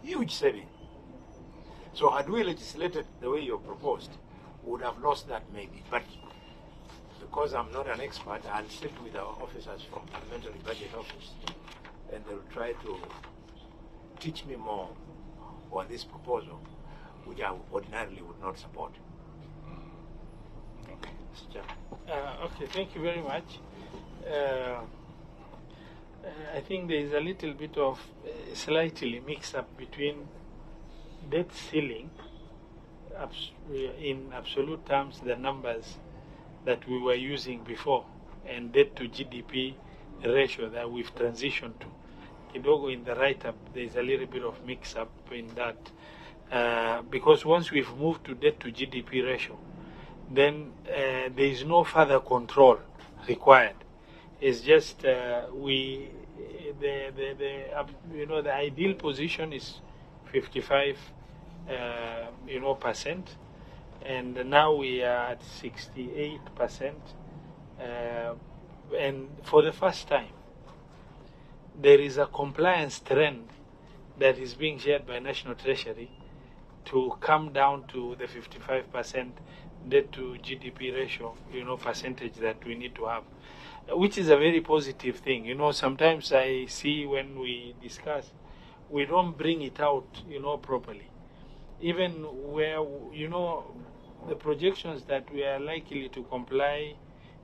huge saving. So had we legislated the way you proposed, we would have lost that maybe. But because I'm not an expert, I'll sit with our officers from Parliamentary Budget Office, and they'll try to teach me more on this proposal, which I ordinarily would not support. Okay, thank you very much. I think there is a little bit of slightly mix-up between debt ceiling, in absolute terms, the numbers that we were using before, and debt to GDP ratio that we've transitioned to. Kidogo, in the write-up, there's a little bit of mix-up in that, because once we've moved to debt to GDP ratio, then there is no further control required. It's just the ideal position is 55 percent, and now we are at 68%, and for the first time there is a compliance trend that is being shared by National Treasury to come down to the 55% debt to GDP ratio, percentage that we need to have, which is a very positive thing. Sometimes I see when we discuss, we don't bring it out, properly. Even where, the projections that we are likely to comply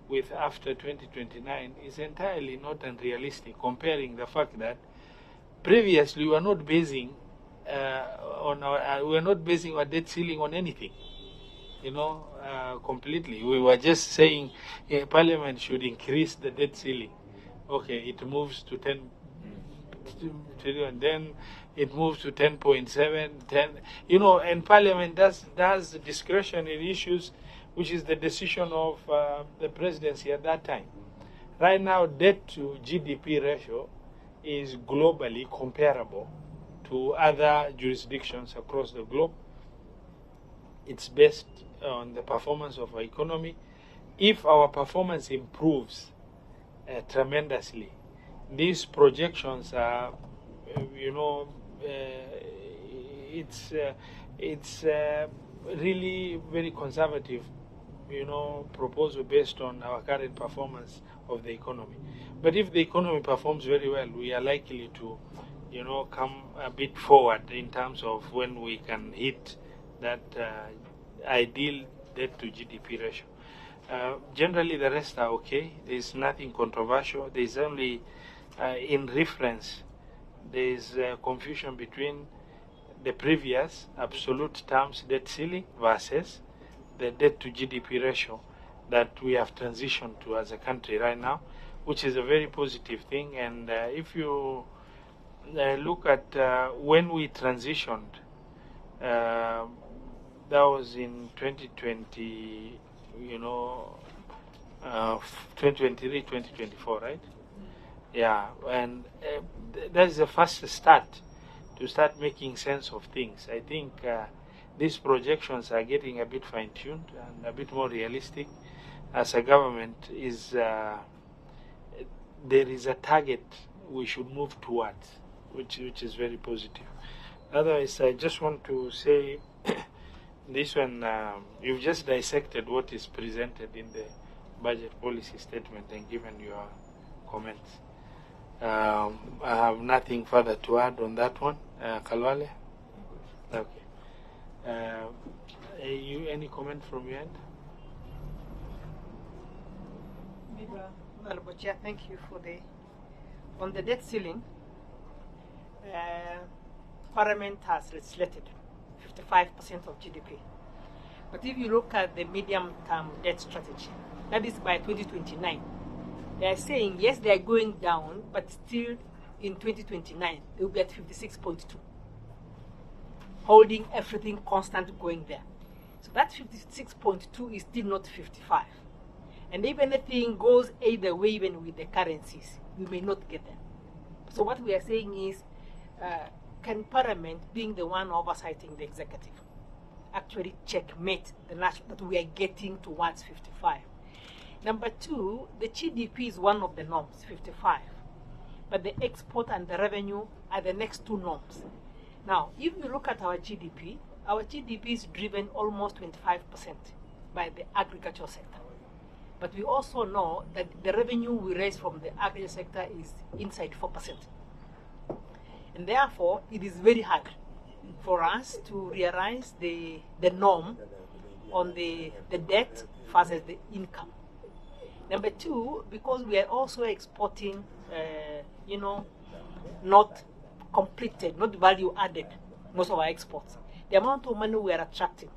with after 2029 is entirely not unrealistic, comparing the fact that previously we were not basing our debt ceiling on anything, completely. We were just saying Parliament should increase the debt ceiling. Okay, it moves to 10 trillion, then it moves to 10.7, 10, and Parliament does discretionary issues, which is the decision of the presidency at that time. Right now, debt to GDP ratio is globally comparable to other jurisdictions across the globe. It's based on the performance of our economy. If our performance improves tremendously, these projections are, it's really very conservative, proposal based on our current performance of the economy. But if the economy performs very well, we are likely to, come a bit forward in terms of when we can hit that ideal debt to GDP ratio. Generally, the rest are okay. There's nothing controversial. There's only, in reference, there's confusion between the previous absolute terms debt ceiling versus the debt to GDP ratio that we have transitioned to as a country right now, which is a very positive thing. And if you look at when we transitioned, that was in 2020, 2023, 2024, right? Yeah, and that's the first start to start making sense of things. I think these projections are getting a bit fine-tuned and a bit more realistic. As a government, there is a target we should move towards, which is very positive. Otherwise, I just want to say this one, you've just dissected what is presented in the budget policy statement and given your comments. I have nothing further to add on that one. Kalwale? Okay. Any comment from your end? Honorable Chair, thank you for on the debt ceiling. Parliament has legislated 55% of GDP. But if you look at the medium-term debt strategy, that is by 2029, they are saying, yes, they are going down, but still in 2029, they will be at 56.2, holding everything constant going there. So that 56.2 is still not 55. And if anything goes either way, even with the currencies, we may not get them. So what we are saying is, can Parliament, being the one oversighting the executive, actually checkmate the national that we are getting towards 55? Number two, the GDP is one of the norms, 55. But the export and the revenue are the next two norms. Now, if you look at our GDP is driven almost 25% by the agricultural sector. But we also know that the revenue we raise from the agricultural sector is inside 4%. And therefore, it is very hard for us to realize the norm on the debt versus the income. Number two, because we are also exporting, not completed, not value added, most of our exports. The amount of money we are attracting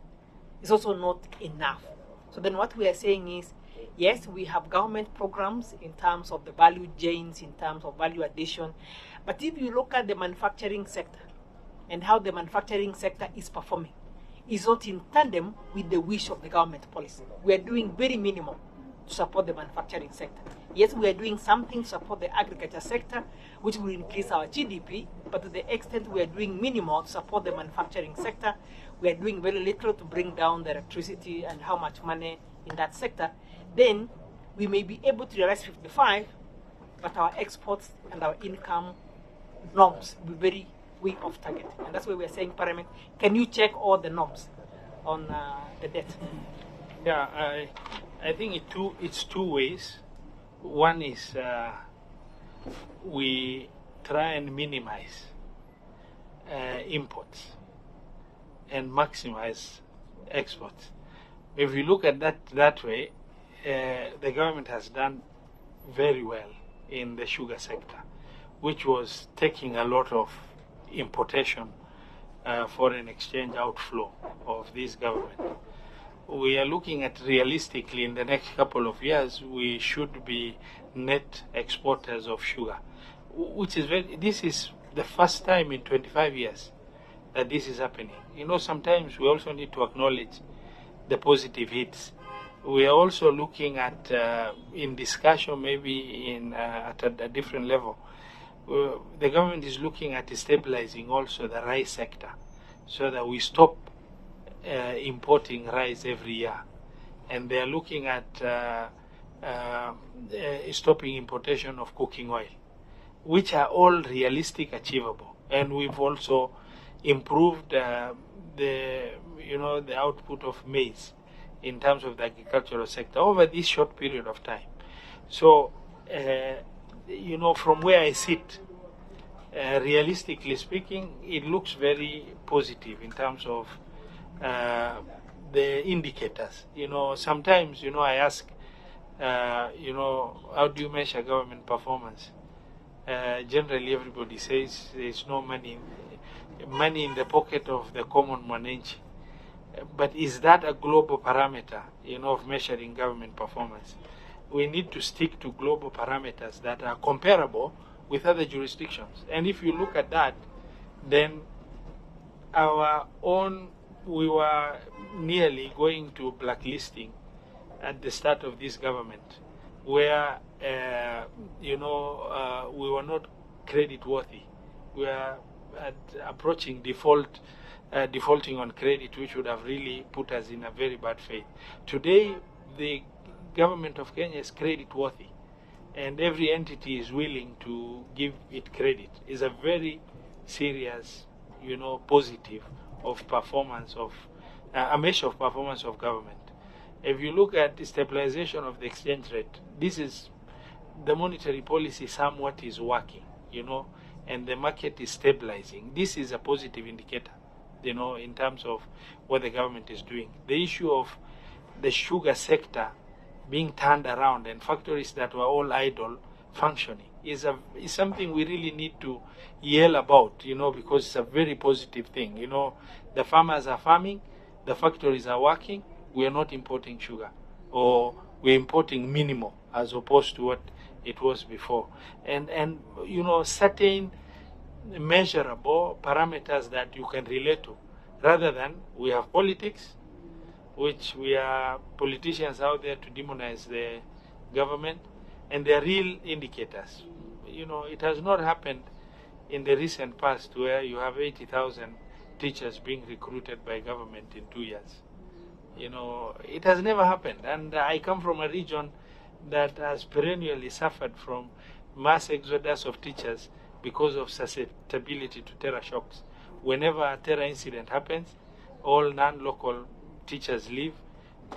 is also not enough. So then what we are saying is, yes, we have government programs in terms of the value chains, in terms of value addition. But if you look at the manufacturing sector and how the manufacturing sector is performing, it's not in tandem with the wish of the government policy. We are doing very minimum to support the manufacturing sector. Yes, we are doing something to support the agriculture sector, which will increase our GDP, but to the extent we are doing minimal to support the manufacturing sector, we are doing very little to bring down the electricity and how much money in that sector, then we may be able to realize 55, but our exports and our income norms will be very way off target. And that's why we are saying, Parliament, can you check all the norms on the debt? Yeah, I think it's two ways. One is we try and minimize imports and maximize exports. If you look at that way, the government has done very well in the sugar sector, which was taking a lot of importation, foreign exchange outflow of this government. We are looking at realistically in the next couple of years, we should be net exporters of sugar, which is this is the first time in 25 years that this is happening. Sometimes we also need to acknowledge the positive hits. We are also looking at, in discussion maybe at a different level, the government is looking at stabilizing also the rice sector so that we stop importing rice every year. And they are looking at stopping importation of cooking oil, which are all realistic, achievable. And we've also improved the output of maize in terms of the agricultural sector over this short period of time. So, from where I sit, realistically speaking, it looks very positive in terms of the indicators. Sometimes, I ask, how do you measure government performance? Generally, everybody says there's no money in the pocket of the common mwananchi. But is that a global parameter, of measuring government performance? We need to stick to global parameters that are comparable with other jurisdictions. And if you look at that, then we were nearly going to blacklisting at the start of this government, where, we were not credit worthy. We were approaching defaulting on credit, which would have really put us in a very bad faith. Today, the government of Kenya is credit worthy, and every entity is willing to give it credit. It's a very serious, positive of performance of a measure of performance of government. If you look at the stabilization of the exchange rate, this is the monetary policy somewhat is working, and the market is stabilizing. This is a positive indicator, in terms of what the government is doing. The issue of the sugar sector being turned around and factories that were all idle functioning is something we really need to yell about, because it's a very positive thing. The farmers are farming, the factories are working, we are not importing sugar, or we're importing minimal as opposed to what it was before. And certain measurable parameters that you can relate to, rather than we have politics, which we are politicians out there to demonize the government, and they are real indicators. It has not happened in the recent past where you have 80,000 teachers being recruited by government in 2 years. It has never happened. And I come from a region that has perennially suffered from mass exodus of teachers because of susceptibility to terror shocks. whenever a terror incident happens, all non-local teachers leave.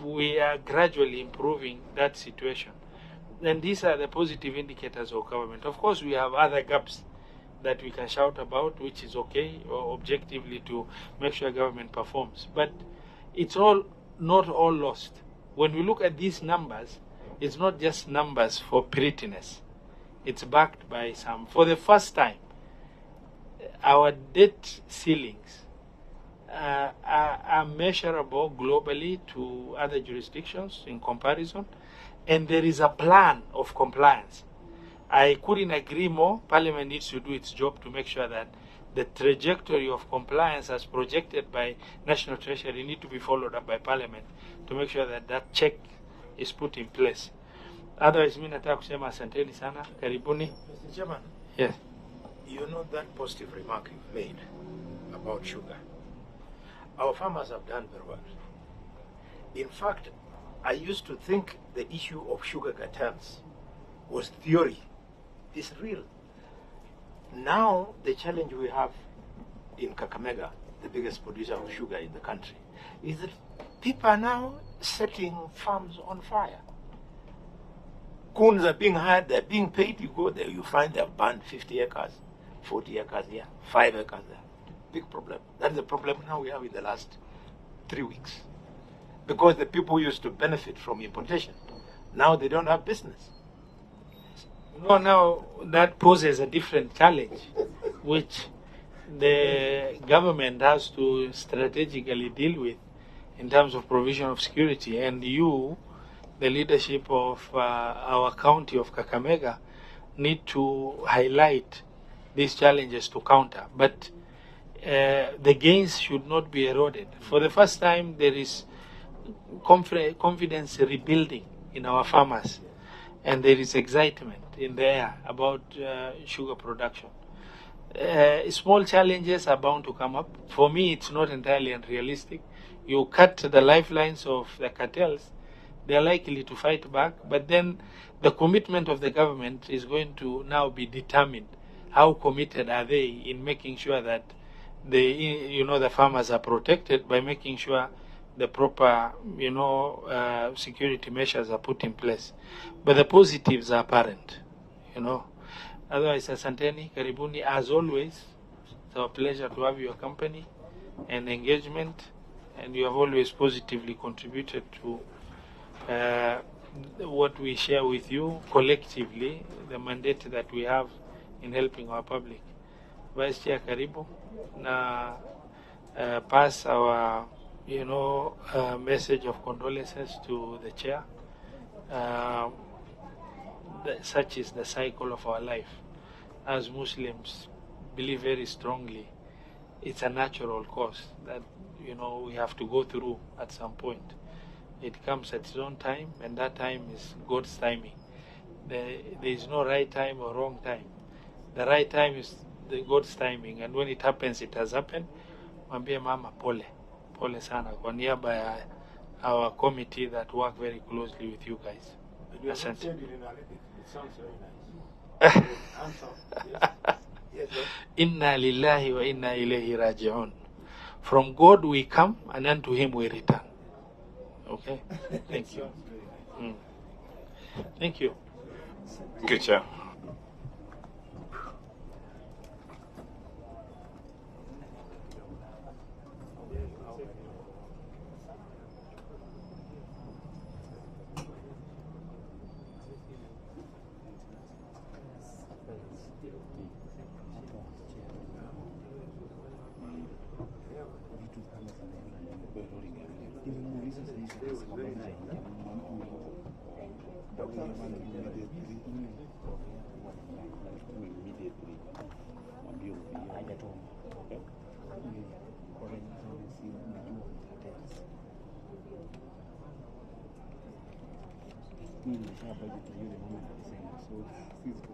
We are gradually improving that situation. And these are the positive indicators of government. Of course, we have other gaps that we can shout about, which is okay, or objectively to make sure government performs. But it's not all lost. When we look at these numbers, it's not just numbers for prettiness. It's backed by some. For the first time, our debt ceilings are measurable globally to other jurisdictions in comparison, and there is a plan of compliance. I couldn't agree more. Parliament needs to do its job to make sure that the trajectory of compliance as projected by National Treasury need to be followed up by Parliament to make sure that that check is put in place. Otherwise, mimi nataka kusema asanteni sana, karibuni. Mr. Chairman, Yes. you know that positive remark you've made about sugar. Our farmers have done very well. In fact, I used to think the issue of sugar cartels was theory. It's real. Now, the challenge we have in Kakamega, the biggest producer of sugar in the country, is that people are now setting farms on fire. Coons are being hired, they're being paid. You go there, you find they've burned 50 acres, 40 acres here, 5 acres there. Big problem. That's the problem now we have in the last 3 weeks. Because the people who used to benefit from importation, now they don't have business. No, now that poses a different challenge, which the government has to strategically deal with in terms of provision of security. And you, the leadership of our county of Kakamega, need to highlight these challenges to counter. But the gains should not be eroded. For the first time, there is confidence rebuilding in our farmers, and there is excitement in the air about sugar production. Small challenges are bound to come up. For me, it's not entirely unrealistic. You cut the lifelines of the cartels, they are likely to fight back, but then the commitment of the government is going to now be determined. How committed are they in making sure that the farmers are protected by making sure the proper, security measures are put in place. But the positives are apparent, Otherwise, asanteni, karibuni. As always, it's our pleasure to have your company and engagement, and you have always positively contributed to what we share with you collectively, the mandate that we have in helping our public. Vice Chair, karibu. Na pass our message of condolences to the chair. Such is the cycle of our life. As Muslims believe very strongly, it's a natural course that we have to go through at some point. It comes at its own time, and that time is God's timing. There is no right time or wrong time. The right time is the God's timing, and when it happens, it has happened. Mwambie mama pole sana kwa niaba ya our committee that work very closely with you guys. Asante. It sounds very nice. Yes, Inna lillahi wa inna ilayhi raji'un. From God we come, and unto Him we return. Okay? Thank you. Thank you. Good, Chair. Nimesha budget hiyo the moment alisema, so sisi